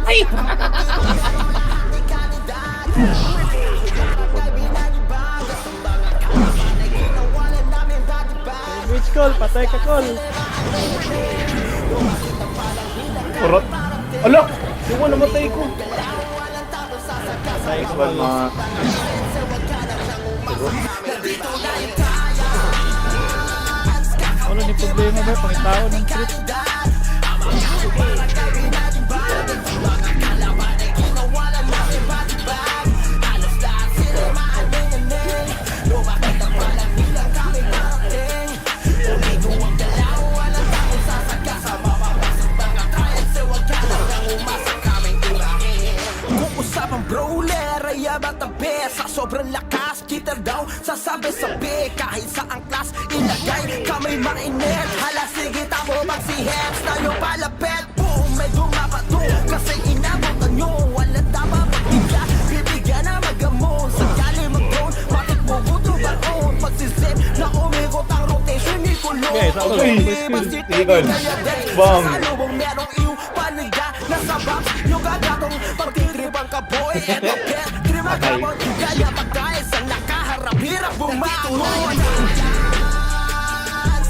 Ay! Mitch Cole, patay ka Cole. Kurot. Ala! Yung ko namatay ko. Patay ko. One mga... Wala ni problema ba? Pangitao ng trip. Sa sobrang lakas, kita daw sasabi-sabi kahit sa ang class ilagay kamay mainit. Hala sige tamo magsiheps na yung palapit. Boom, may dumapato kasi inabutan nyo. Walang tama magbigla, bibigyan na magamon. Sakali mag-drone, matik mo buto baon. Pagsisip na umikot ang rotation ni kulong. Okay, so Sige Col. Bang! Sa lubong merong iyong paniga. Nasa box, yung gagatong pagtitribang ka boy. Eto pet, trimagamon. Kaya pagkain sa nakaharap, hirap bumangon.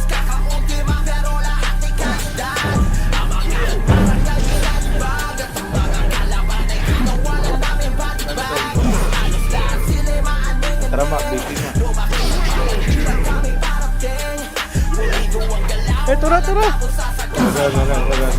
Kakauntima pero lahat ay kandidat. Ang mga barangay binalibag at ang mga kalaban ay kinawalan namin batibag. Halos lahat sila'y maaning Tara ma, baby na. Eh, tura, tura! Ragan.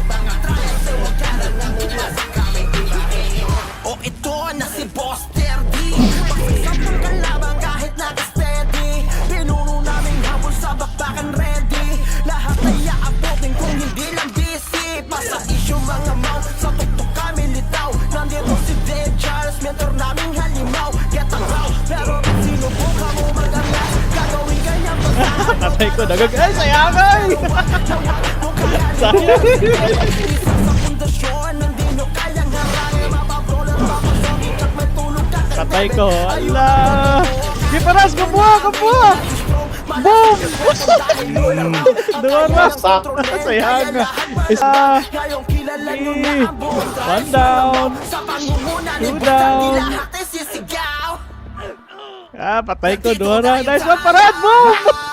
O ito na si Boss Terdy. Pagsasampang kalabang kahit naka-steady. Pinuno naming habol sa bakbakan ready. Lahat ay aabutin kung hindi lang busy. Pasa issue mga mau, sa tuktok kami litaw. Nandito si Dave Charles, mentor naming halimaw. Get a row, pero kung sinubukan mo mag-angas, gagawin kanyang basahan. Patay ko, dagag. Ay, sayangay! Sayang. Sa pundasyon, hindi nyo kayang harangin. Mapabrolan, mapasongit at may tulog ka. Patay ko. Ala! Giparas, kabuha, kabuha! Boom! Dora! Sayang! Isa! One down! Two down! Ah, patay ko, Dora! Nice one, parad! Boom!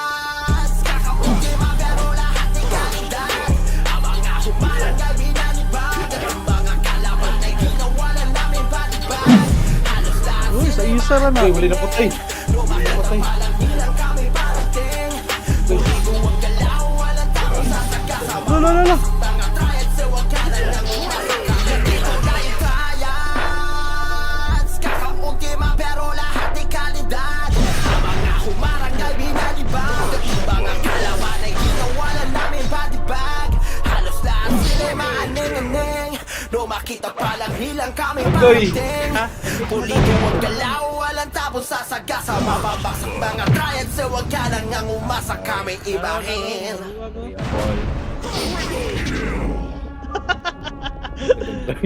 Uy, sa isa rin Uy, ah. muli na patay. Lolo. Pero lahat ay kalidad. Ang mga humarang ay binalibag. At ibang ang kalaban ay ginawalan namin batibag. Halos lahat sila'y maaning-aning. No makita palang hilang kami parating. Pulido ang galaw, walang tapos sasagasa. Mababaksak mga triad sa wag ka lang ang umasa kami ibahin.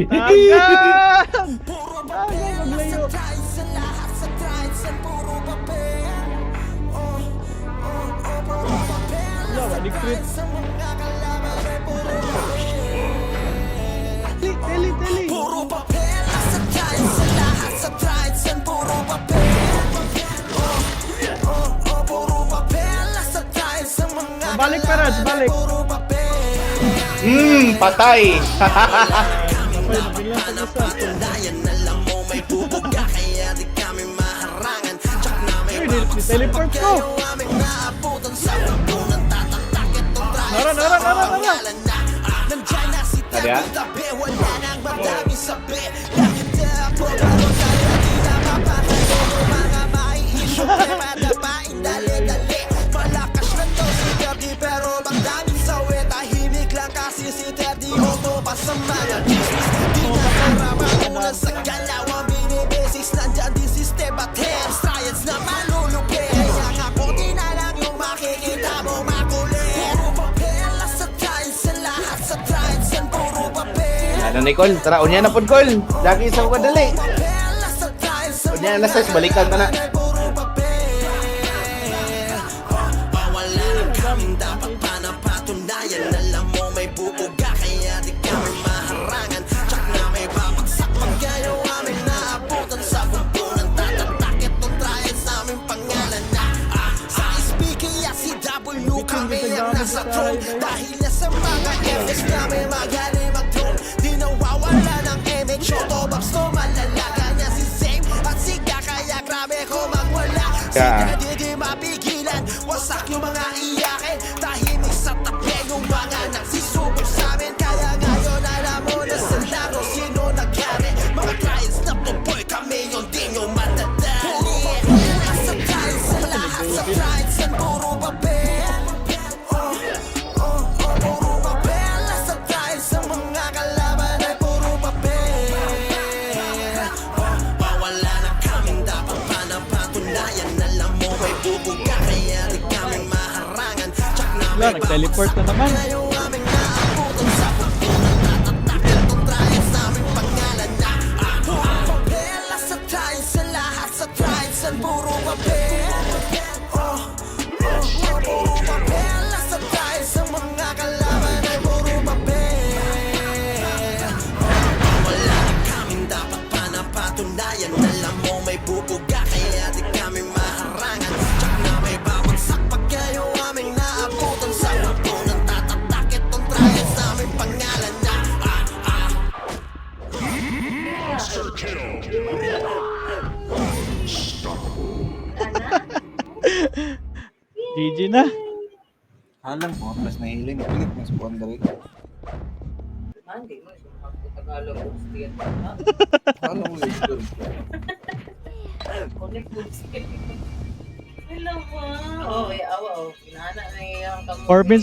Agan! Puro papel sa triad, sa lahat sa triad, sa puro papel. Puro papel sa triad, sa mga kalaban ay puro papel. Teli. Puro papel sa triad, sa lahat sa triad, sa puro papel. Puro papel sa triad, sa mga Balik, Parad, balik. puro papel. Patay! Ay, nabiglang pag-isa. Dayan alam mo may bubuga kaya di kami maharangan. Tsak namin Uy, teleport ko. aming naabutan sa mundo ng tatatak itong trahe. Nara. Nandiyan na si Kaya? tabi, wala nang madami sabi. Bakit ako baro tayo di na mapapalo ng mga mai-issue premadapain dali-dali. Malakas na to si Terdy pero magdaming sawi. Tahimik lang kasi si Terdy auto pa sa mga business. Di na karamamunan sa galawang binibisis. Nandyan din si Step at Hems Triads na malulupi. Kaya nga po di na lang yung makikita mo makulit. Puro papel sa triads, sa lahat sa triads, yan puro papel. Ano Nicole? Tara, unya na po Col. Lagi sa mga dali. Unya na sa balikan ka na. Wala na kaming dapat pa na patunayan. Alam mo may bubuga Kasi di mapigilan. Wasak yung mga iyakin. Tahimik sa tabi yung mga nagsusubok sa amin. Kaya ngayon alam mo na sa laro sino nagkari. Mga clients na tuboy kami yung di nyo matadali. Nasa trials sa lahat sa trials sa puro papel. Puro papel. Nasa trials sa mga kalaban ay puro papel. Wala na kaming dapat pa na patunayan. Alam mo may bubuga kaya di kami maharangan. Tsak na Wala, nag-teleport na naman. yung aming naabutan sa pagpunan. Tatatakit ang trials sa aming pangalan na puro papel. Nasa trials sa lahat sa trials sa puro papel. Puro papel. Nasa trials sa mga kalaban ay puro papel. Wala na kaming dapat pa na patunayan. Alam mo may bubuga kaya di kami maharangan. Tsak na may babagsak pagka yung aming naabutan sa pagpunan. Tatatakit ang trials sa aming pangalan na GG na. Alam ko, mas nahiling. Pilit mas boundary. Hindi mo siya makapagtagalog o stiyan. Alam mo yun. Connect with stiyan. Hello, ma. Oh, awa, oh. Pinana na yung Corbin